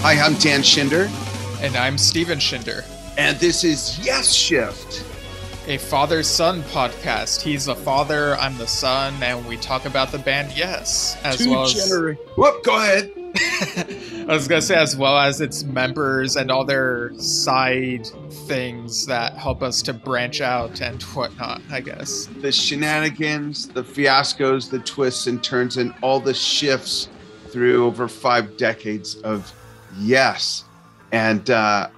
Hi, I'm Dan Schinder. And I'm Steven Schinder. And this is Yesshift, a father-son podcast. He's the father, I'm the son, and we talk about the band Yes. Whoop, go ahead. I was going to say, as well as its members and all their side things that help us to branch out and whatnot, I guess. The shenanigans, the fiascos, the twists and turns, and all the shifts through over 5 decades of Yes. And 2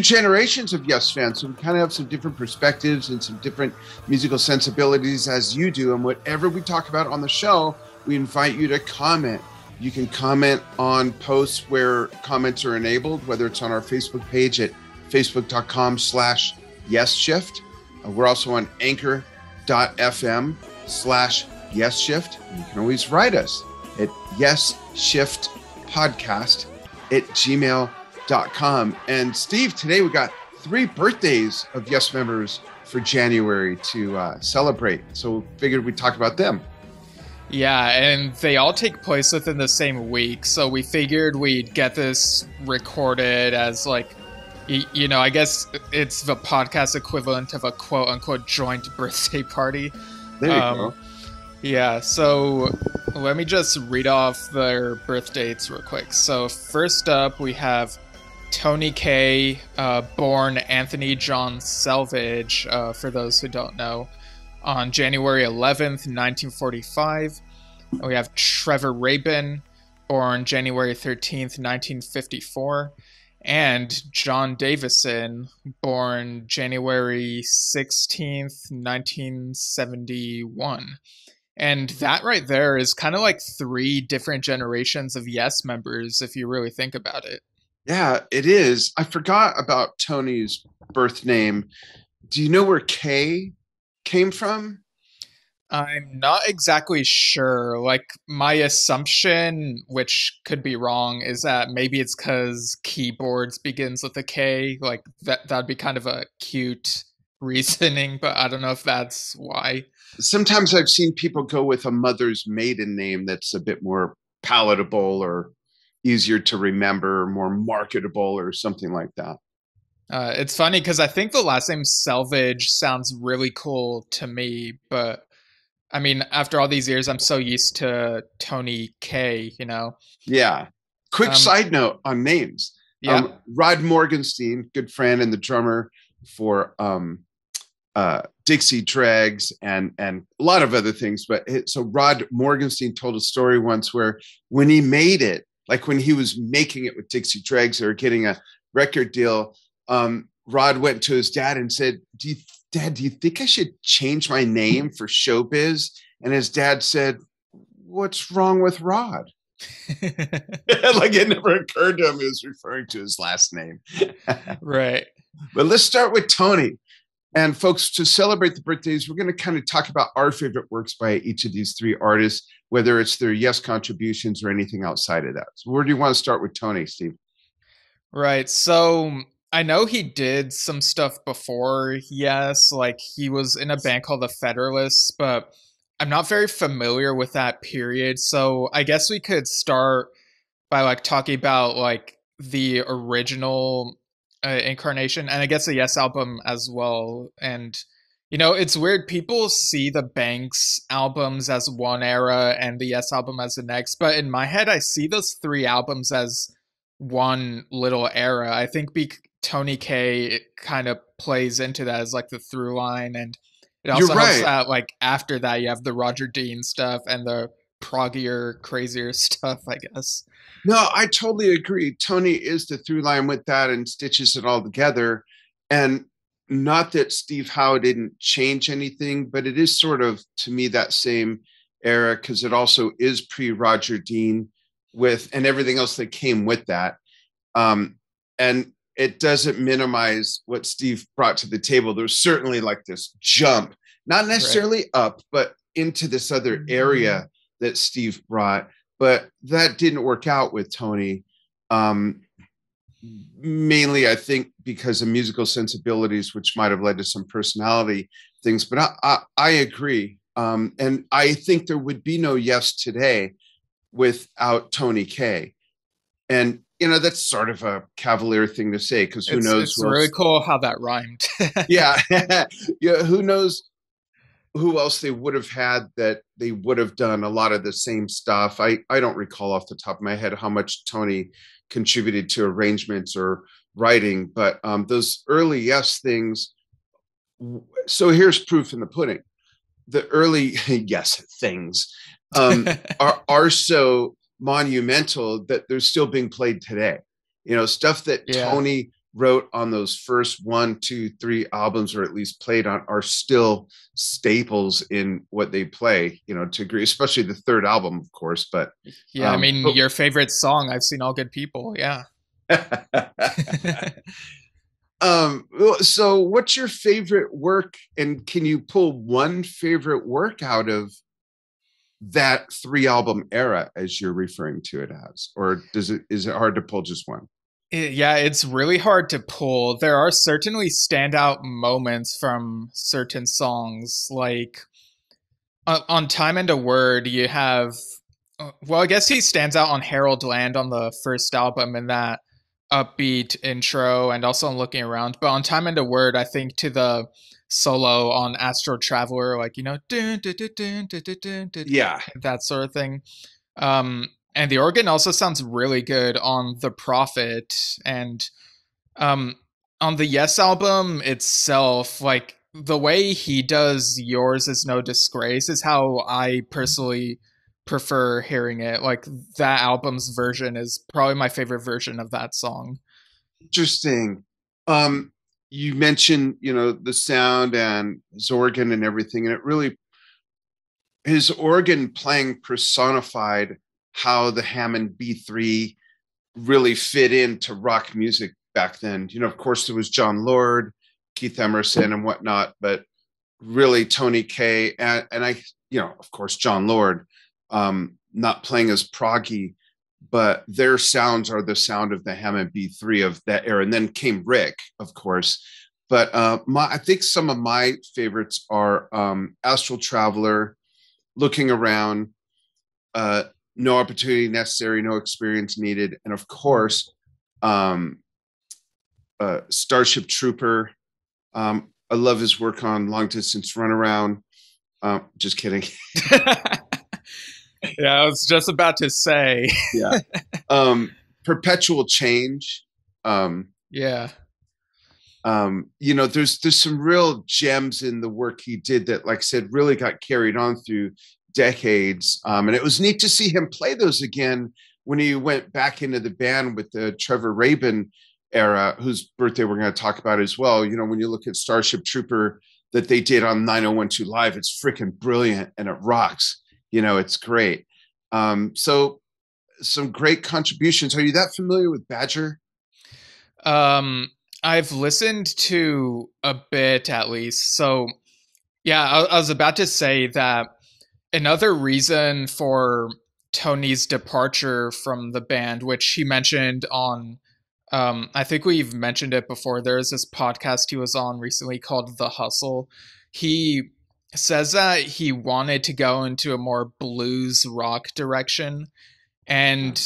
generations of Yes fans. So we kind of have some different perspectives and some different musical sensibilities as you do. And whatever we talk about on the show, we invite you to comment. You can comment on posts where comments are enabled, whether it's on our Facebook page at facebook.com/Yesshift. We're also on anchor.fm/Yesshift. You can always write us at yesshiftpodcast@gmail.com. And Steve, today we got 3 birthdays of Yes members for January to celebrate. So figured we'd talk about them. Yeah, and they all take place within the same week. So we figured we'd get this recorded as like, you know, I guess it's the podcast equivalent of a quote unquote joint birthday party. There you go. Yeah, so let me just read off their birth dates real quick. So first up, we have Tony Kaye, born Anthony John Selvage, for those who don't know, on January 11th, 1945. We have Trevor Rabin, born January 13th, 1954. And Jon Davison, born January 16th, 1971. And that right there is kind of like 3 different generations of Yes members, if you really think about it. Yeah, it is. I forgot about Tony's birth name. Do you know where Kaye came from? I'm not exactly sure. Like, my assumption, which could be wrong, is that maybe it's because keyboards begins with a K. Like, that'd be kind of a cute reasoning, but I don't know if that's why. Sometimes I've seen people go with a mother's maiden name that's a bit more palatable or easier to remember, more marketable or something like that. It's funny because I think the last name Selvage sounds really cool to me, but I mean, after all these years, I'm so used to Tony Kaye, you know? Yeah. Quick side note on names. Yeah. Rod Morgenstein, good friend and the drummer for Dixie Dregs and a lot of other things. So Rod Morgenstein told a story once where when he made it, like when he was making it with Dixie Dregs or getting a record deal, Rod went to his dad and said, Dad, do you think I should change my name for Showbiz? And his dad said, what's wrong with Rod? Like it never occurred to him he was referring to his last name. Right. But let's start with Tony. And folks, to celebrate the birthdays, we're going to kind of talk about our favorite works by each of these 3 artists, whether it's their Yes contributions or anything outside of that. So where do you want to start with Tony, Steve? Right. So I know he did some stuff before Yes, like he was in a band called the Federalists, but I'm not very familiar with that period. So I guess we could start by like talking about like the original incarnation, and I guess the Yes album as well. And you know, it's weird, people see the Banks albums as one era and the Yes album as the next, but in my head I see those 3 albums as one little era. I think Tony Kaye kind of plays into that as like the through line, and it also helps out like after that you have the Roger Dean stuff and the proggier, crazier stuff, I guess. No, I totally agree. Tony is the through line with that and stitches it all together. And not that Steve Howe didn't change anything, but it is sort of, to me, that same era because it also is pre-Roger Dean and everything else that came with that. And it doesn't minimize what Steve brought to the table. There's certainly like this jump, not necessarily up, but into this other area that Steve brought. But that didn't work out with Tony. Mainly, I think, because of musical sensibilities, which might have led to some personality things. But I agree. And I think there would be no Yes today without Tony Kaye. And That's sort of a cavalier thing to say, because who knows It's who really else. cool how that rhymed. Yeah. Yeah, who knows who else they would have had that they would have done a lot of the same stuff. I don't recall off the top of my head how much Tony contributed to arrangements or writing, but those early Yes things. So here's proof in the pudding. The early Yes things are so monumental that they're still being played today. Stuff that Yeah. Tony wrote on those first one, two, three albums, or at least played on, are still staples in what they play. To agree, especially the third album, of course. But Yeah, I mean, your favorite song, I've Seen All Good People. Yeah. So what's your favorite work, and can you pull one favorite work out of that 3 album era, as you're referring to it as, or is it hard to pull just one? Yeah, it's really hard to pull. There are certainly standout moments from certain songs. Like on Time and a Word, you have, well, I guess he stands out on Harold Land on the first album in that upbeat intro and also on Looking Around. But on Time and a Word, I think to the solo on Astral Traveler, like, dun, dun, dun, dun, dun, dun, dun, dun, Yeah. that sort of thing. And the organ also sounds really good on The Prophet. And um, on the Yes album itself, like the way he does Yours Is No Disgrace is how I personally prefer hearing it. Like that album's version is probably my favorite version of that song. Interesting. You mentioned, the sound and his organ and everything, and it really, his organ playing personified how the Hammond B3 really fit into rock music back then. Of course, there was John Lord, Keith Emerson, and whatnot, but really Tony Kaye and I, of course, John Lord, not playing as proggy, but their sounds are the sound of the Hammond B3 of that era. And then came Rick, of course. But I think some of my favorites are Astral Traveler, Looking Around, No Opportunity Necessary, No Experience Needed, and of course, um, Starship Trooper. I love his work on Long Distance Runaround. Just kidding. Yeah, I was just about to say. Yeah. Perpetual Change. Yeah. There's some real gems in the work he did that, like I said, really got carried on through decades. And it was neat to see him play those again when he went back into the band with the Trevor Rabin era, whose birthday we're going to talk about as well. When you look at Starship Trooper that they did on 9012 Live, it's freaking brilliant and it rocks. It's great. So some great contributions. Are you that familiar with Badger? I've listened to a bit at least. So, yeah, I was about to say that another reason for Tony's departure from the band, which he mentioned on, I think we've mentioned it before. There's this podcast he was on recently called The Hustle. He says that he wanted to go into a more blues rock direction. And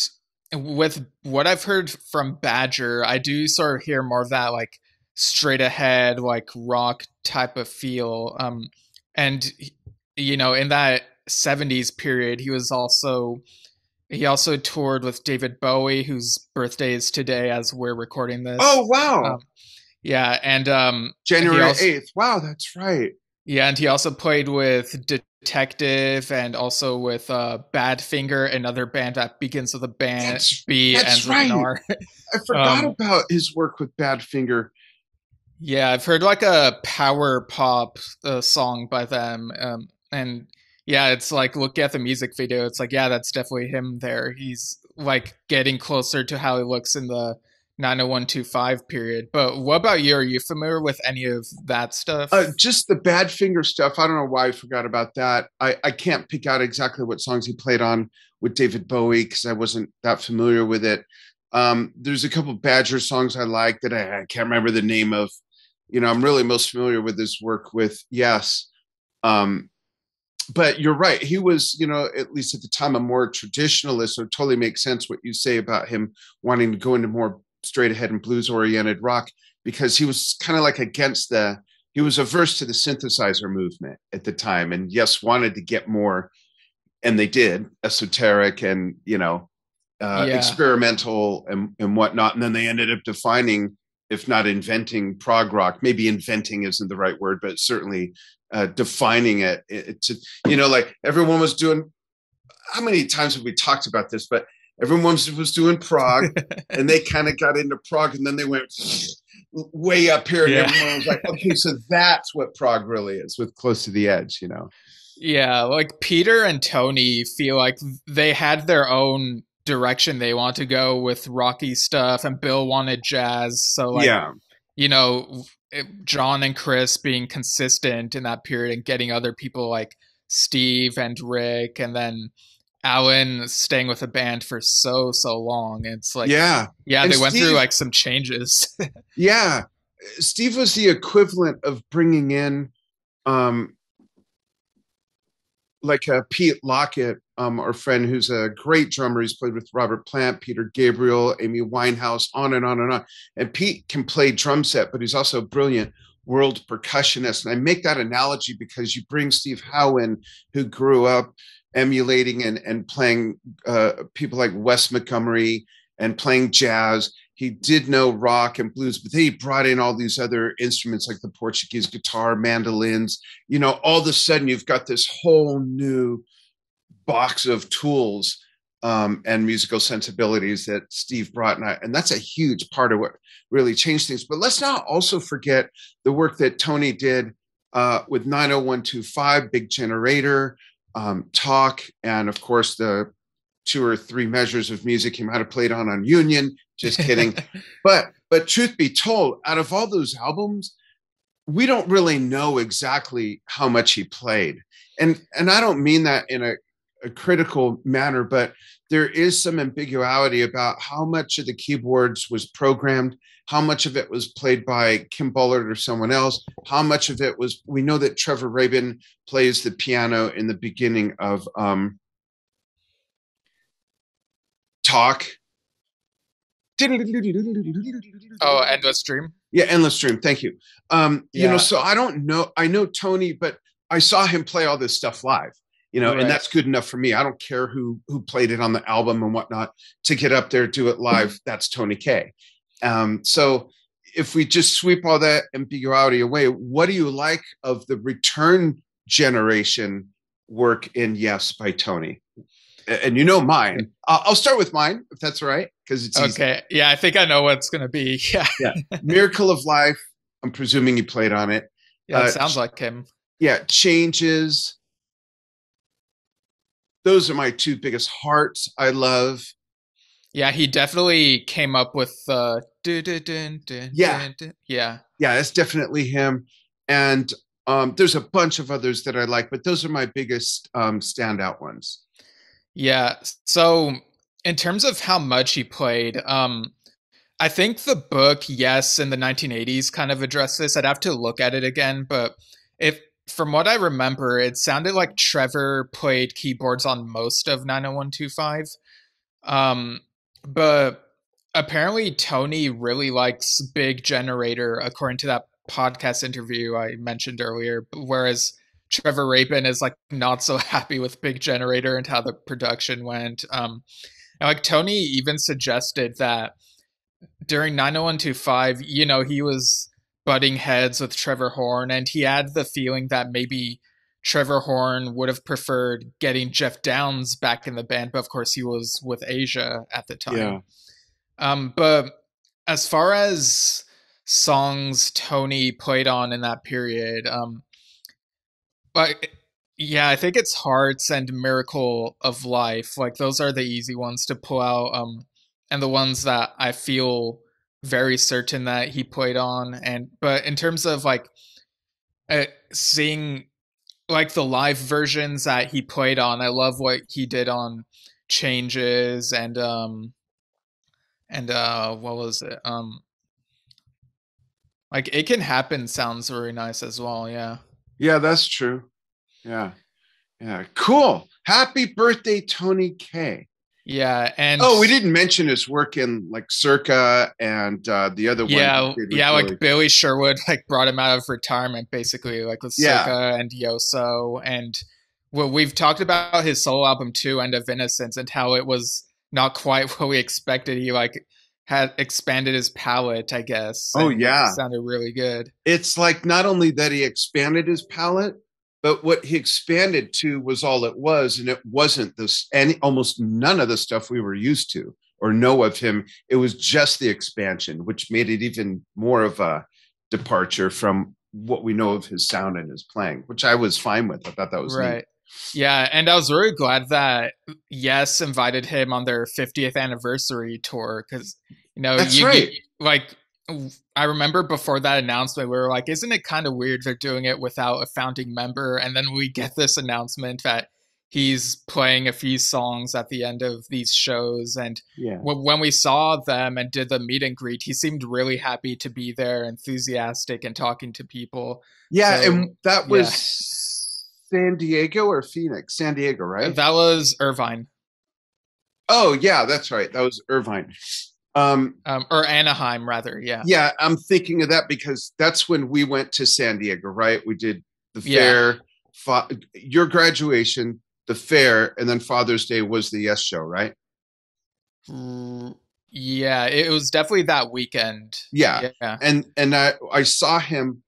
with what I've heard from Badger, I do sort of hear more of that like straight ahead, like rock type of feel. And in that 70s period, he also toured with David Bowie, whose birthday is today as we're recording this. Oh wow. Yeah, and January 8th. Wow, that's right. Yeah, and he also played with Detective and also with Badfinger, another band that begins with a band B and ends with an R. I forgot about his work with Badfinger. Yeah, I've heard like a power pop song by them, and yeah, it's like look at the music video. It's like, yeah, that's definitely him there. He's like getting closer to how he looks in the 90125 period. But what about you? Are you familiar with any of that stuff? Just the Badfinger stuff. I don't know why I forgot about that. I can't pick out exactly what songs he played on with David Bowie because I wasn't that familiar with it. There's a couple Badger songs I like that I can't remember the name of. I'm really most familiar with his work with Yes. but you're right. He was, at least at the time, a more traditionalist. So it totally makes sense what you say about him wanting to go into more straight ahead and blues oriented rock, because he was kind of like he was averse to the synthesizer movement at the time. And yes, wanted to get more, and they did, esoteric and, Yeah. experimental and whatnot. And then they ended up defining, if not inventing, prog rock. Maybe inventing isn't the right word, but certainly defining it. Like everyone was doing. How many times have we talked about this? But everyone was doing prog, and they kind of got into prog, and then they went way up here, and Yeah. everyone was like, "Okay, so that's what prog really is," with Close to the Edge. Yeah, like Peter and Tony feel like they had their own direction they want to go with rocky stuff, and Bill wanted jazz. So, like, Yeah, John and Chris being consistent in that period and getting other people like Steve and Rick, and then Alan staying with the band for so long. It's like, yeah. yeah, And they went through Steve, like some changes. yeah, Steve was the equivalent of bringing in um, like Pete Lockett, our friend who's a great drummer. He's played with Robert Plant, Peter Gabriel, Amy Winehouse, on and on and on. And Pete can play drum set, but he's also a brilliant world percussionist. And I make that analogy because you bring Steve Howe in, who grew up emulating and playing people like Wes Montgomery and playing jazz. He did know rock and blues, but he brought in all these other instruments like the Portuguese guitar, mandolins. All of a sudden you've got this whole new box of tools and musical sensibilities that Steve brought. And that's a huge part of what really changed things. But let's not also forget the work that Tony did with 90125, Big Generator, Talk, and of course the 2 or 3 measures of music he might have played on Union. Just kidding. But truth be told, out of all those albums, we don't really know exactly how much he played. And I don't mean that in a critical manner, but there is some ambiguity about how much of the keyboards was programmed, how much of it was played by Kim Bullard or someone else, how much of it was. We know that Trevor Rabin plays the piano in the beginning of Talk. Oh, Endless Dream. Yeah, Endless Dream. Thank you. Yeah, So I don't know. I know Tony, but I saw him play all this stuff live. And right. that's good enough for me. I don't care who played it on the album and whatnot. To get up there, do it live. That's Tony Kaye. So if we just sweep all that ambiguity away, what do you like of the return generation work in Yes by Tony? And mine. I'll start with mine, if that's all right, because it's easy. Okay. Yeah, I think I know what's gonna be. Yeah. Yeah. Miracle of Life. I'm presuming you played on it. Yeah, it sounds like him. Yeah. Changes. Those are my 2 biggest hearts. I love. Yeah, he definitely came up with Yeah. yeah. Yeah. That's definitely him. And there's a bunch of others that I like, but those are my biggest standout ones. Yeah. So in terms of how much he played, I think the book, Yes, in the 1980s kind of addressed this. I'd have to look at it again, but if from what I remember, it sounded like Trevor played keyboards on most of 90125. Um, but apparently Tony really likes Big Generator, according to that podcast interview I mentioned earlier, whereas Trevor Rabin is like not so happy with Big Generator and how the production went. And like Tony even suggested that during 90125, he was butting heads with Trevor Horn, and he had the feeling that maybe Trevor Horn would have preferred getting Jeff Downes back in the band, but of course he was with Asia at the Yeah. time. But as far as songs Tony played on in that period, but yeah, I think it's Hearts and Miracle of Life. Like those are the easy ones to pull out, and the ones that I feel very certain that he played on. And but in terms of like seeing like the live versions that he played on, I love what he did on Changes and what was it? Like It Can Happen sounds very nice as well. Yeah. Yeah, that's true. Yeah. Yeah, cool. Happy birthday, Tony Kaye. Yeah, and Oh, we didn't mention his work in like Circa and the other one he yeah, did with yeah, Billy. like Billy Sherwood like brought him out of retirement basically, like with Yeah. Circa and Yoso, and well, we've talked about his solo album too, End of Innocence, and how it was not quite what we expected. He like had expanded his palette, I guess, Oh, and it yeah. sounded really good. It's like not only that he expanded his palette, but what he expanded to was all it was, and it wasn't this any almost none of the stuff we were used to or know of him. It was just the expansion, which made it even more of a departure from what we know of his sound and his playing, which I was fine with. I thought that was neat. Right. Yeah, and I was really glad that Yes invited him on their 50th anniversary tour because That's right. like I remember before that announcement we were like, isn't it kind of weird they're doing it without a founding member? And then we get this announcement that he's playing a few songs at the end of these shows. And Yeah. when we saw them and did the meet and greet, he seemed really happy to be there, enthusiastic and talking to people. Yeah, So and that yeah, was San Diego or Phoenix? San Diego, right? that was Irvine. Oh, yeah, that's right. That was Irvine. Or Anaheim, rather. Yeah. Yeah, I'm thinking of that because that's when we went to San Diego, right? We did the Yeah. fair, your graduation, the fair, and then Father's Day was the Yes show, right? Yeah. It was definitely that weekend. Yeah, Yeah. and I saw him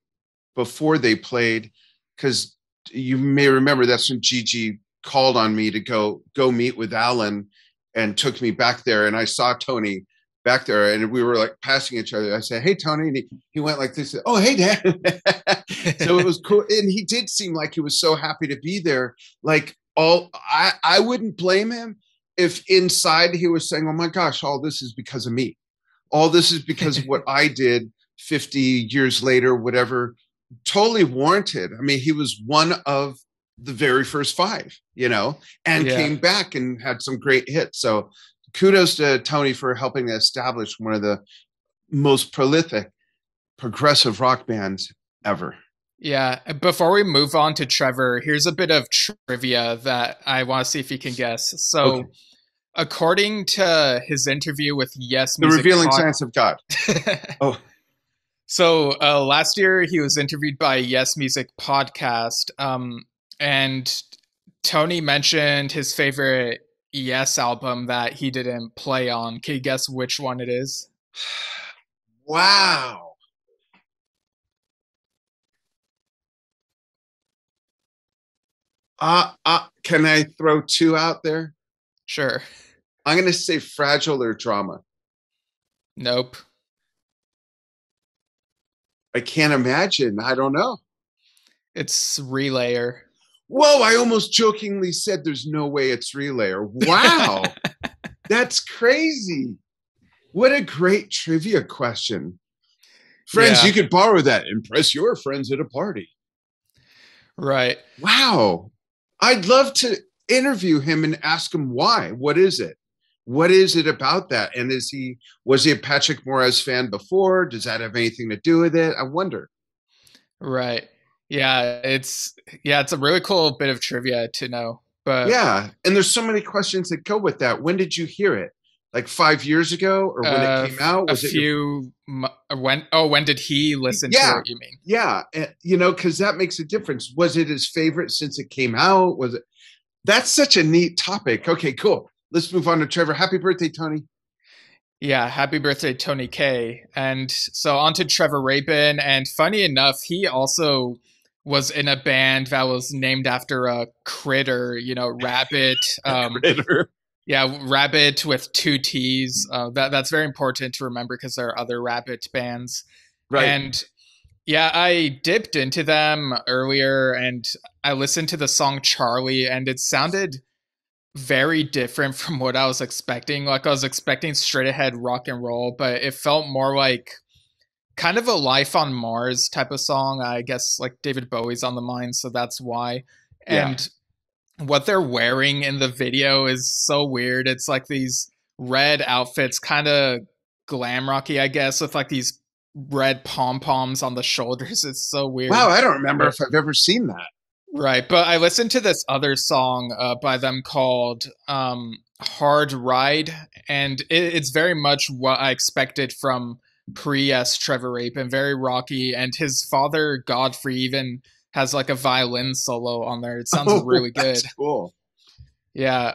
before they played because you may remember that's when Gigi called on me to go meet with Alan and took me back there, and I saw Tony back there, and we were like passing each other. I said, "Hey, Tony," and he went like this. Oh, hey, Dad. So it was cool, and he did seem like he was so happy to be there. Like I wouldn't blame him if inside he was saying, "Oh my gosh, all this is because of me. All this is because of what I did 50 years later, whatever." Totally warranted. I mean, he was one of the very first five, and Yeah. came back and had some great hits. So kudos to Tony for helping to establish one of the most prolific progressive rock bands ever. Yeah. Before we move on to Trevor, here's a bit of trivia that I want to see if you can guess. Okay. So, according to his interview with Yes The Music Revealing Science of God. Oh, So last year he was interviewed by Yes Music podcast, and Tony mentioned his favorite Yes album that he didn't play on. Can you guess which one it is? wow. Can I throw two out there? Sure. I'm going to say Fragile or Drama. Nope. I can't imagine. I don't know. It's Relayer. Whoa, I almost jokingly said there's no way it's Relayer. Wow. That's crazy. What a great trivia question. Friends, Yeah. you could borrow that. Impress your friends at a party. Right. Wow. I'd love to interview him and ask him why. What is it? What is it about that? And was he a Patrick Moraz fan before? Does that have anything to do with it? I wonder. Right. Yeah, it's a really cool bit of trivia to know. But yeah, and there's so many questions that go with that. When did you hear it? Like 5 years ago, or when it came out? Was when did he listen to it? You mean? Yeah, because that makes a difference. Was it his favorite since it came out? Was it? That's such a neat topic. Okay, cool. Let's move on to Trevor. Happy birthday, Tony. Yeah, happy birthday, Tony Kaye. And so on to Trevor Rabin. And funny enough, he also was in a band that was named after a critter, rabbit. Critter. Yeah, rabbit with two T's. That's very important to remember because there are other rabbit bands. Right. And yeah, I dipped into them earlier and I listened to the song Charlie, and it sounded very different from what I was expecting. Like I was expecting straight ahead rock and roll, but it felt more like kind of a Life on Mars type of song. I guess like David Bowie's on the mind, so that's why. And what they're wearing in the video is so weird. It's like these red outfits, kind of glam rocky, I guess, with like these red pom-poms on the shoulders. It's so weird. Wow, I don't remember if I've ever seen that. Right, but I listened to this other song by them called Hard Ride, and it's very much what I expected from pre-S Trevor Rabin, very rocky, and his father Godfrey even has like a violin solo on there. It sounds Oh, really that's good. cool. Yeah.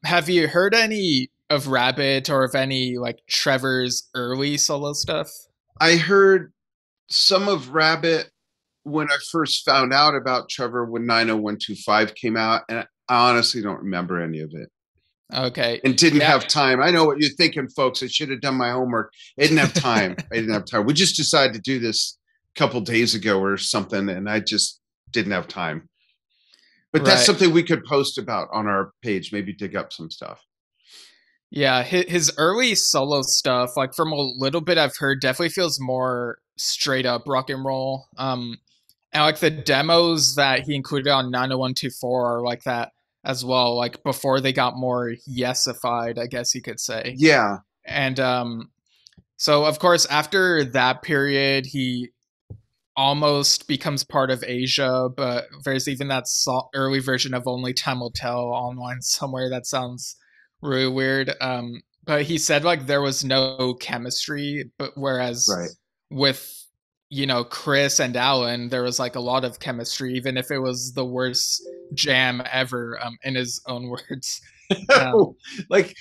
Have you heard any of Rabbit or of any like Trevor's early solo stuff? I heard some of Rabbit when I first found out about Trevor when 90125 came out, and I honestly don't remember any of it Okay. and didn't Yeah. have time. I know what you're thinking, folks. I should have done my homework. I didn't have time. I didn't have time. We just decided to do this a couple days ago or something, and I just didn't have time. But that's Right. something we could post about on our page, maybe dig up some stuff. Yeah, his early solo stuff, like from a little bit I've heard, definitely feels more straight up rock and roll. And like the demos that he included on 90124 are like that as well, like before they got more yesified, I guess you could say. Yeah, And so of course after that period he almost becomes part of Asia, but there's even that early version of Only Time Will Tell online somewhere that sounds really weird. But he said like there was no chemistry, but whereas right. with Chris and Alan, there was like a lot of chemistry, even if it was the worst jam ever, in his own words. Um, Like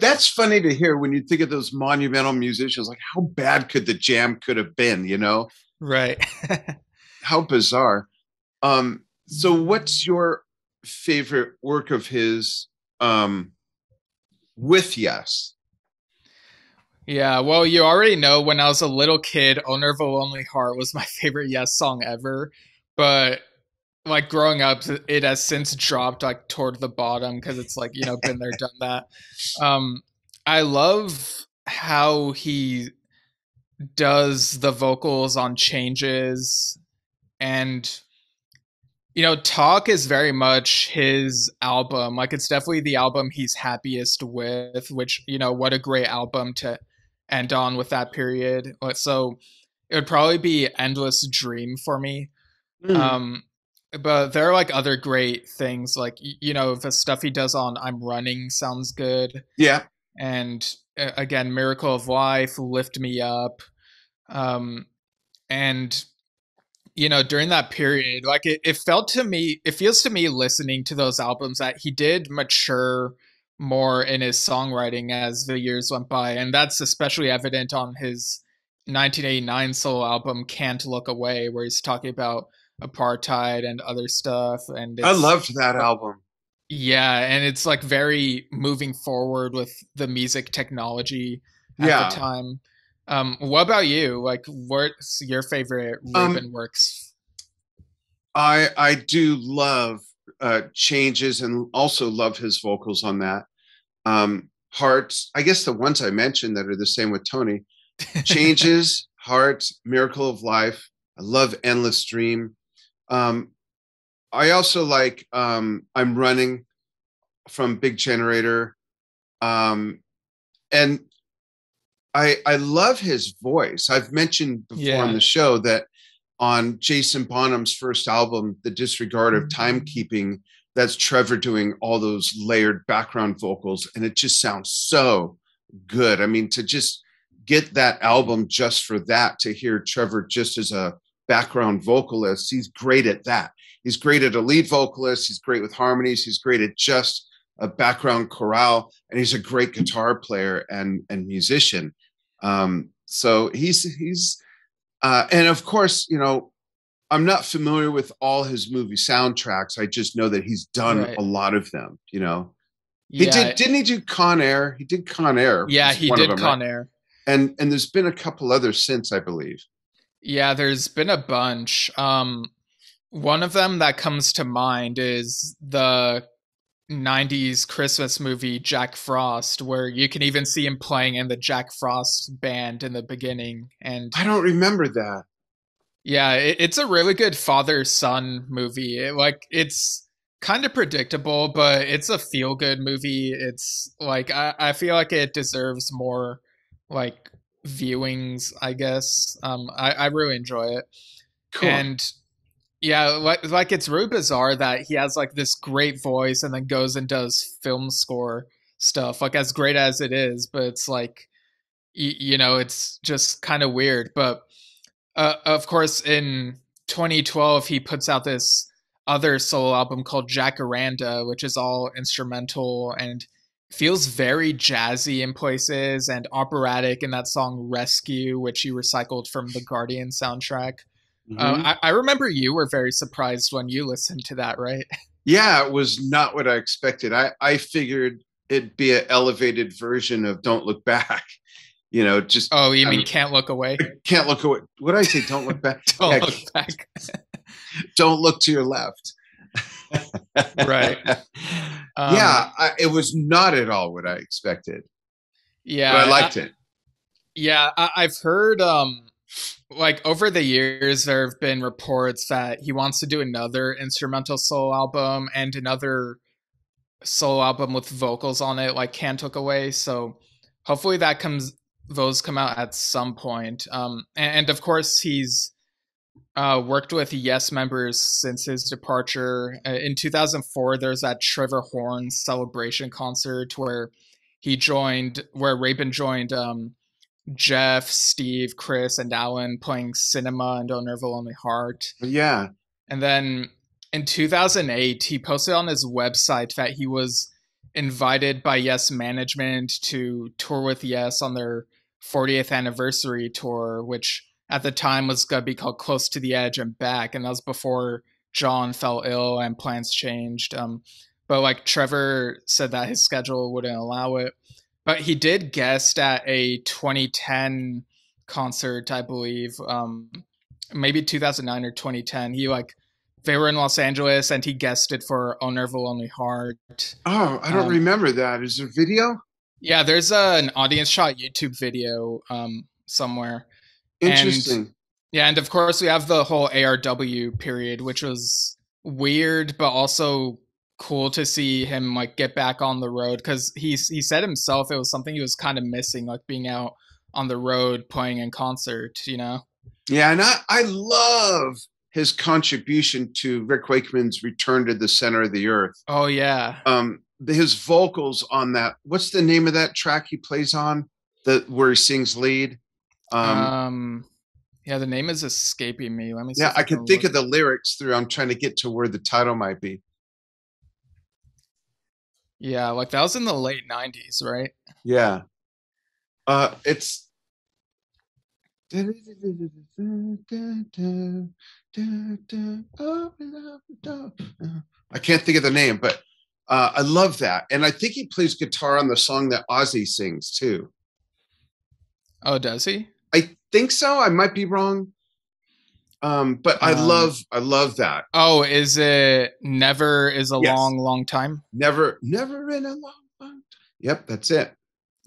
that's funny to hear when you think of those monumental musicians. Like how bad could the jam could have been? You know, right. how bizarre. So what's your favorite work of his with Yes? Yeah, well, you already know when I was a little kid, Owner of a Lonely Heart was my favorite Yes song ever. But like growing up, it has since dropped like toward the bottom because it's like, been there, done that. Um, I love how he does the vocals on Changes, and Talk is very much his album. Like it's definitely the album he's happiest with, which, what a great album to end on with that period. So it would probably be Endless Dream for me. Mm, Um but there are like other great things like the stuff he does on I'm Running sounds good. yeah. And again, Miracle of Life, Lift Me Up. Um and during that period, like it felt to me, it feels to me listening to those albums that he did mature more in his songwriting as the years went by. And that's especially evident on his 1989 solo album, Can't Look Away, where he's talking about apartheid and other stuff. And I it's, loved that album. yeah, and it's like very moving forward with the music technology at the Yeah. time. What about you? Like, what's your favorite Um, Rabin works? I do love Changes and also love his vocals on that. Hearts, I guess the ones I mentioned that are the same with Tony. Changes, Hearts, Miracle of Life. I love Endless Dream. Um, I also like I'm Running from Big Generator. Um, and I love his voice. I've mentioned before on Yeah. the show that on Jason Bonham's first album, The Disregard of Timekeeping, that's Trevor doing all those layered background vocals, and it just sounds so good. I mean, to just get that album just for that, to hear Trevor just as a background vocalist, he's great at that. He's great at a lead vocalist. He's great with harmonies. He's great at just a background chorale, and he's a great guitar player and musician. So and of course, I'm not familiar with all his movie soundtracks. I just know that he's done Right. a lot of them. He Yeah. didn't he do Con Air? He did Con Air Yeah, was he one of did them, right? Con Air. And there's been a couple others since, I believe. Yeah, there's been a bunch. One of them that comes to mind is the 90s Christmas movie Jack Frost, where you can even see him playing in the Jack Frost band in the beginning. And I don't remember that. yeah, it's a really good father son movie. It's kind of predictable, but it's a feel good movie. It's like I feel like it deserves more like viewings, I guess. I really enjoy it. Cool. And Yeah, like it's really bizarre that he has like this great voice and then goes and does film score stuff, like as great as it is, but it's like it's just kind of weird. But of course, in 2012, he puts out this other solo album called Jacaranda, which is all instrumental and feels very jazzy in places and operatic in that song Rescue, which he recycled from the Guardian soundtrack. Hmm. I remember you were very surprised when you listened to that, right? Yeah, it was not what I expected. I figured it'd be an elevated version of Don't Look Back. Just Oh, you I mean mean, Can't Look Away? can't look away. What did I say? Don't look back. Don't Yeah, look back. don't look to your left. Right. Yeah, Um, it was not at all what I expected, but I yeah, liked it. I've heard like over the years there have been reports that he wants to do another instrumental solo album and another solo album with vocals on it, like Can't Took Away. So hopefully that comes those come out at some point. And of course he's worked with Yes members since his departure. In 2004, there's that Trevor Horn celebration concert where Rabin joined Jeff, Steve, Chris, and Alan playing Cinema and Don't Never Lonely Heart. Yeah. And then in 2008, he posted on his website that he was invited by Yes management to tour with Yes on their 40th anniversary tour, which at the time was going to be called Close to the Edge and Back. And that was before Jon fell ill and plans changed. But like Trevor said that his schedule wouldn't allow it. But he did guest at a 2010 concert, I believe. Maybe 2009 or 2010. They were in Los Angeles and he guested for Oh Never Lonely Heart. Oh, I don't Um, remember that. Is there video? yeah, there's an audience shot YouTube video somewhere. And Interesting. yeah, and of course we have the whole ARW period, which was weird, but also cool to see him like get back on the road because he said himself it was something he was kind of missing, like being out on the road playing in concert. Yeah, and I love his contribution to Rick Wakeman's Return to the Center of the Earth. Oh yeah. His vocals on that. What's the name of that track he plays on? The where he sings lead. Um, Um, yeah, the name is escaping me. Let me see yeah, if I I can can think look. of the lyrics through. I'm trying to get to where the title might be. Yeah, like that was in the late 90s, right? Yeah. It's I can't think of the name, but I love that. And I think he plays guitar on the song that Ozzy sings too. Oh, does he? I think so. I might be wrong. But Um, I love that. oh, is it Never is a Yes. long, long time? Never in a long time. Yep, that's it.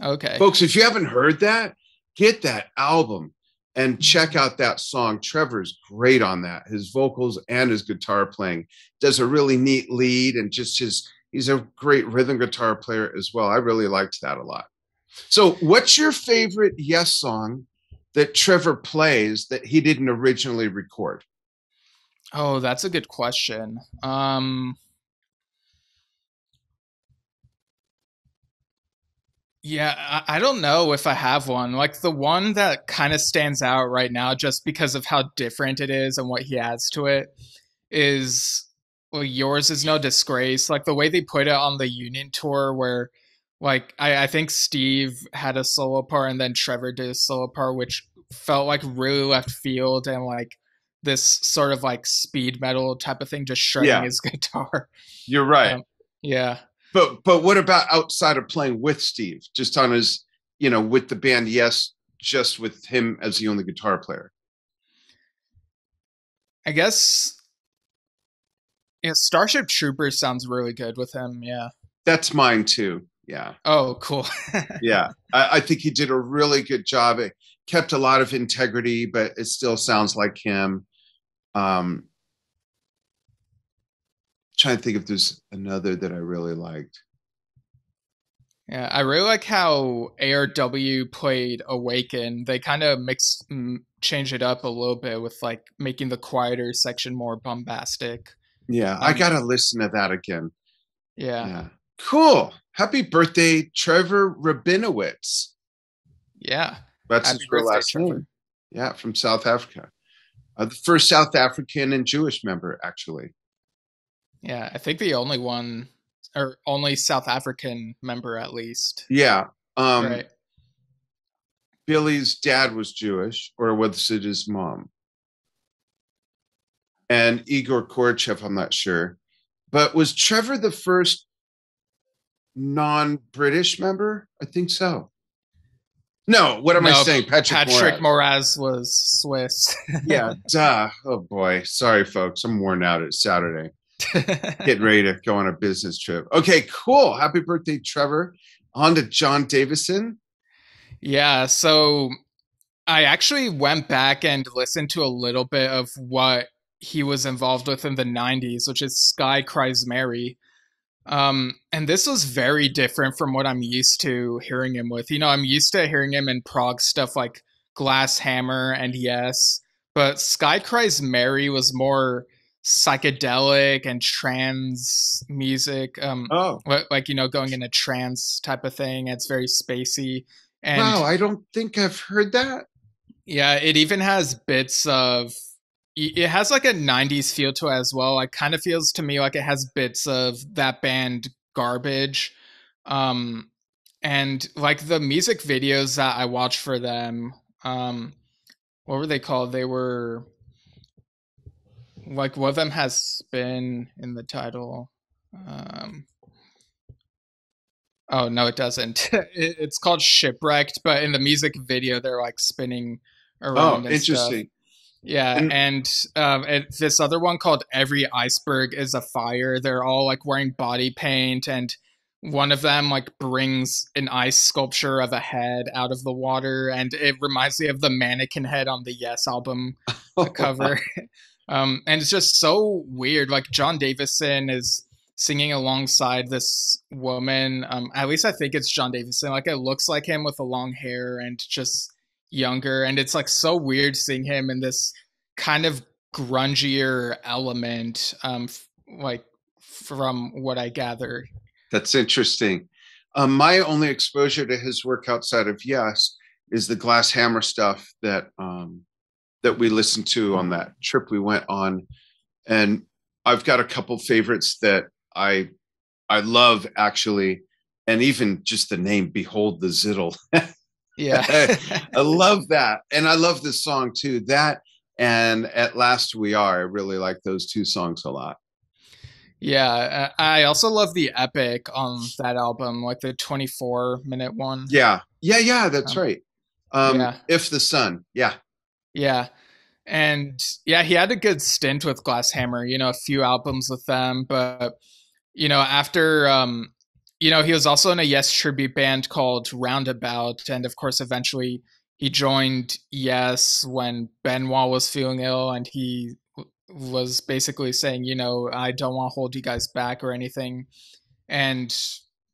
Okay. Folks, if you haven't heard that, get that album and check out that song. Trevor's great on that. His vocals and his guitar playing does a really neat lead, and just he's a great rhythm guitar player as well. I really liked that a lot. So, what's your favorite Yes song that Trevor plays that he didn't originally record? Oh, that's a good question. Yeah, I don't know if I have one. Like the one that kind of stands out right now, just because of how different it is and what he adds to it, is well, yours is no disgrace. Like the way they put it on the Union tour, where like I think Steve had a solo part and then Trevor did a solo part, which felt like really left field and like this sort of like speed metal type of thing, just shredding Yeah, his guitar. you're right. Um, yeah. But what about outside of playing with Steve, just on his, with the band? Yes, just with him as the only guitar player. I guess yeah, Starship Troopers sounds really good with him. Yeah. That's mine too. Yeah, Oh, cool. yeah. I think he did a really good job. It kept a lot of integrity, but it still sounds like him. Um, Trying to think if there's another that I really liked. Yeah, I really like how ARW played Awaken. They kind of change it up a little bit with like making the quieter section more bombastic. Yeah, I Um, gotta listen to that again. yeah, Yeah. Cool. Happy birthday, Trevor Rabinowitz. yeah. That's Happy his real birthday, last Trevor. name. Yeah, from South Africa. The first South African and Jewish member, actually. Yeah, I think the only one or only South African member at least. Yeah. Right. Billy's dad was Jewish, or was it his mom? And Igor Korchev, I'm not sure. But was Trevor the first non-British member? I think so. No, what am I No, saying? Patrick Patrick Moraz. Moraz was Swiss. Yeah, duh. Oh boy. Sorry, folks. I'm worn out. It's Saturday. Getting ready to go on a business trip. Okay, cool. Happy birthday, Trevor. On to Jon Davison. Yeah, so I actually went back and listened to a little bit of what he was involved with in the 90s, which is Sky Cries Mary. And this was very different from what I'm used to hearing him with. I'm used to hearing him in prog stuff like Glass Hammer and Yes, but Sky Cries Mary was more psychedelic and trance music. Oh, Like going in a trance type of thing. It's very spacey. wow. And I don't think I've heard that. yeah, it even has bits of it has like a 90s feel to it as well. It kind of feels to me like it has bits of that band Garbage. Um and like the music videos that I watched for them, um what were they called? They were like one of them has spin in the title. Um Oh no, it doesn't. It's called Shipwrecked, but in the music video they're like spinning Oh, around and stuff. interesting. Yeah, And and this other one called Every Iceberg is a Fire. They're all like wearing body paint, and one of them like brings an ice sculpture of a head out of the water, and it reminds me of the mannequin head on the Yes album cover. And it's just so weird. Like Jon Davison is singing alongside this woman. At least I think it's Jon Davison. Like it looks like him with the long hair and just younger, and it's like so weird seeing him in this kind of grungier element, like from what I gather. that's interesting. My only exposure to his work outside of Yes is the Glass Hammer stuff that we listened to on that trip we went on, and I've got a couple favorites that I I love actually, and even just the name "Behold the Ziddle." Yeah. I love that, and I love this song too. That and "At Last We Are." I really like those two songs a lot. Yeah, I also love the epic on that album, like the 24-minute one. Yeah, yeah, yeah. That's Um, right. yeah, If the Sun. Yeah. yeah. And yeah, he had a good stint with Glass Hammer, a few albums with them, but after he was also in a Yes tribute band called Roundabout, and of course eventually he joined Yes when Benoit was feeling ill, and he was basically saying, I don't want to hold you guys back or anything. And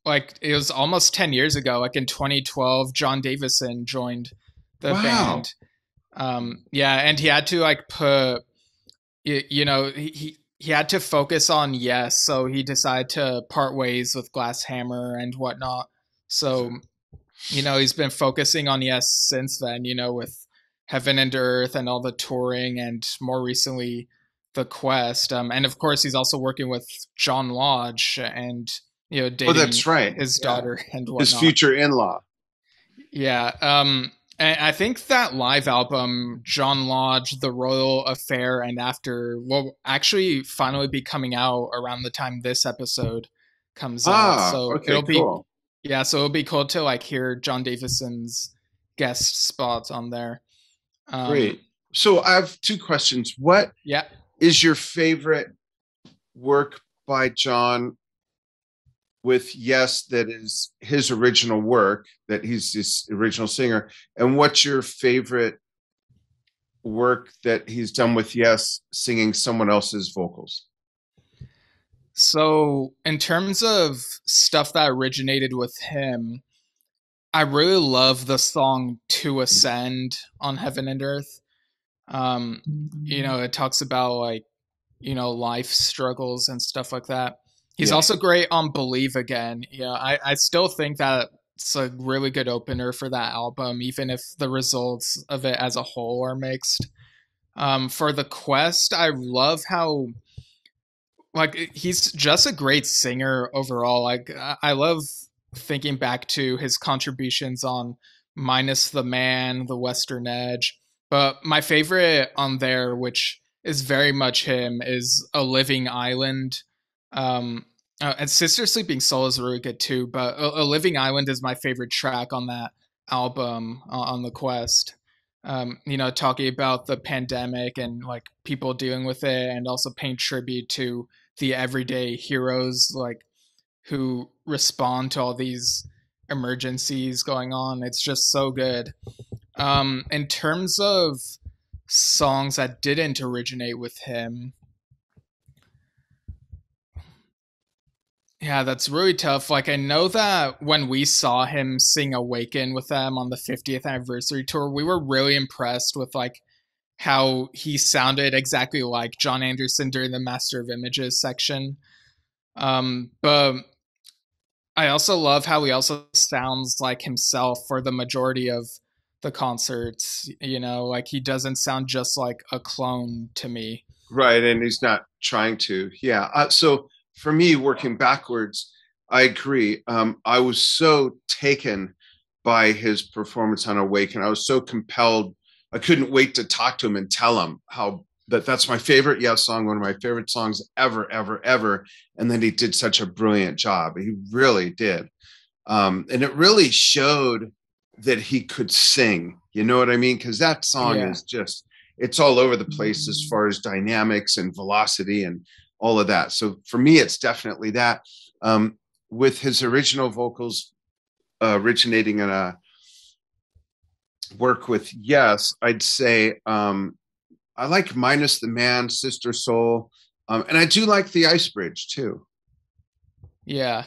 like it was almost 10 years ago, like in 2012, Jon Davison joined the Wow. band. Yeah, and he had to like put he had to focus on Yes, so he decided to part ways with Glass Hammer and whatnot. So he's been focusing on Yes since then, with Heaven and Earth and all the touring, and more recently the Quest. And of course he's also working with John Lodge and Oh, dating that's right. his Yeah. daughter and His whatnot. future in-law. Yeah. And I think that live album, John Lodge, The Royal Affair, and After, will actually finally be coming out around the time this episode comes out. Ah, So okay, cool. so it'll be cool to like hear Jon Davison's guest spots on there. Great. So I have two questions. What Yeah. is your favorite work by Jon with Yes that is his original work, that he's his original singer? And what's your favorite work that he's done with Yes singing someone else's vocals? So, in terms of stuff that originated with him, I really love the song To Ascend on Heaven and Earth. Um, it talks about like, life struggles and stuff like that. He's Yeah. also great on Believe Again. I still think that it's a really good opener for that album, even if the results of it as a whole are mixed. For The Quest, I love how like he's just a great singer overall. Like I love thinking back to his contributions on Minus the Man, The Western Edge. But my favorite on there, which is very much him, is A Living Island. And Sister Sleeping Soul is really good too. But A Living Island is my favorite track on that album on The Quest. Talking about the pandemic and like people dealing with it, and also paying tribute to the everyday heroes like who respond to all these emergencies going on. It's just so good. In terms of songs that didn't originate with him, yeah, that's really tough. Like I know that when we saw him sing Awaken with them on the 50th anniversary tour, we were really impressed with like how he sounded exactly like John Anderson during the Master of Images section. But I also love how he also sounds like himself for the majority of the concerts. Like he doesn't sound just like a clone to me. Right. And he's not trying to. Yeah. So for me, working backwards, I agree. I was so taken by his performance on Awaken. I was so compelled. I couldn't wait to talk to him and tell him how that's my favorite Yes song, one of my favorite songs ever, ever, ever. And then he did such a brilliant job. He really did. And it really showed that he could sing. You know what I mean? Because that song Yeah. is just, it's all over the place as far as dynamics and velocity and all of that. So for me, it's definitely that. With his original vocals originating in a work with Yes, I'd say I like Minus the Man, Sister Soul, and I do like the Ice Bridge too. Yeah.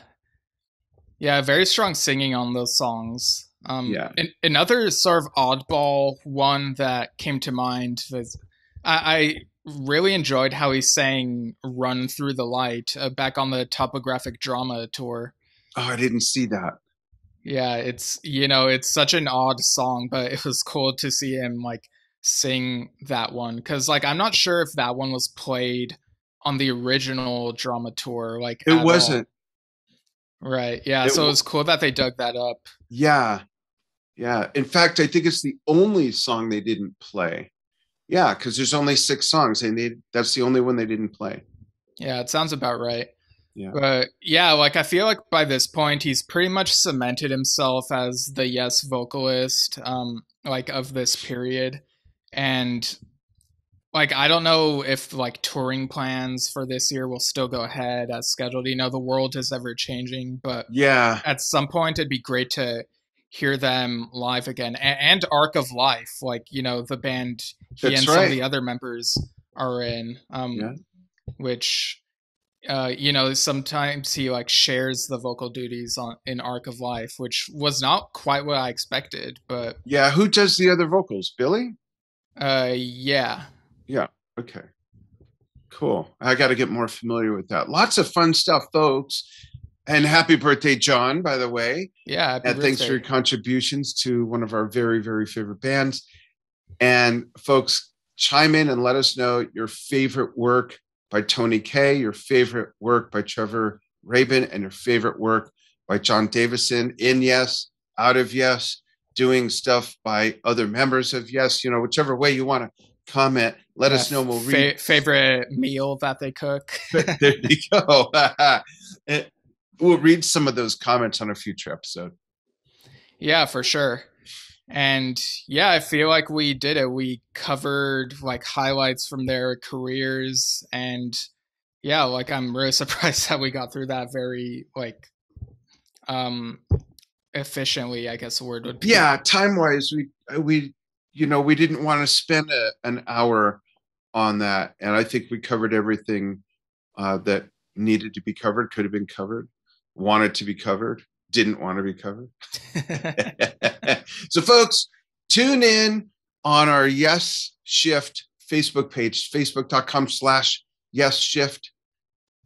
Yeah, very strong singing on those songs. Yeah. Another sort of oddball one that came to mind was I really enjoyed how he sang "Run Through the Light" back on the Topographic Drama tour. Oh, I didn't see that. Yeah, it's such an odd song, but it was cool to see him like sing that one because like I'm not sure if that one was played on the original drama tour like It at all. wasn't. Right. Yeah. It. So it was cool that they dug that up. Yeah. Yeah. In fact, I think it's the only song they didn't play. Yeah, because there's only 6 songs, and that's the only one they didn't play. Yeah, it sounds about right. Yeah. But yeah, like I feel like by this point he's pretty much cemented himself as the Yes vocalist, like of this period. And like I don't know if like touring plans for this year will still go ahead as scheduled. The world is ever changing, but Yeah. at some point it'd be great to hear them live again. And Arc of Life, like the band he That's and some of right. the other members are in, Yeah. which sometimes he like shares the vocal duties on in Arc of Life, which was not quite what I expected, but Yeah. Who does the other vocals? Billy? yeah. Yeah. Okay. Cool. I got to get more familiar with that. Lots of fun stuff, folks. And happy birthday, Jon, by the way. Yeah, happy And thanks for birthday. your contributions to one of our very, very favorite bands. And folks, chime in and let us know your favorite work by Tony Kaye, your favorite work by Trevor Rabin, and your favorite work by Jon Davison in Yes, out of Yes, doing stuff by other members of Yes, whichever way you want to comment. Let Yeah, us know. We'll read. favorite meal that they cook. There you go. We'll read some of those comments on a future episode. Yeah, for sure. And yeah, I feel like we did it. We covered like highlights from their careers, and yeah, like I'm really surprised that we got through that very like um efficiently, I guess the word would be. Yeah, time wise, we didn't want to spend an hour on that, and I think we covered everything that needed to be covered, could have been covered, wanted to be covered, didn't want to be covered. So folks, tune in on our Yesshift Facebook page, facebook.com/Yesshift.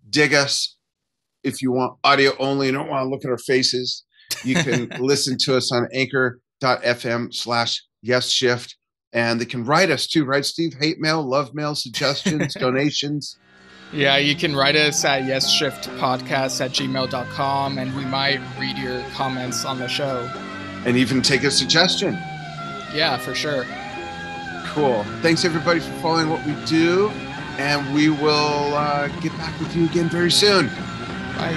Dig us. If you want audio only and don't want to look at our faces, you can listen to us on anchor.fm/Yesshift. And they can write us too, right, Steve? Hate mail, love mail, suggestions, donations. Yeah, you can write us at yesshiftpodcast@gmail.com, and we might read your comments on the show. And even take a suggestion. Yeah, for sure. Cool. Thanks, everybody, for following what we do. And we will get back with you again very soon. Bye.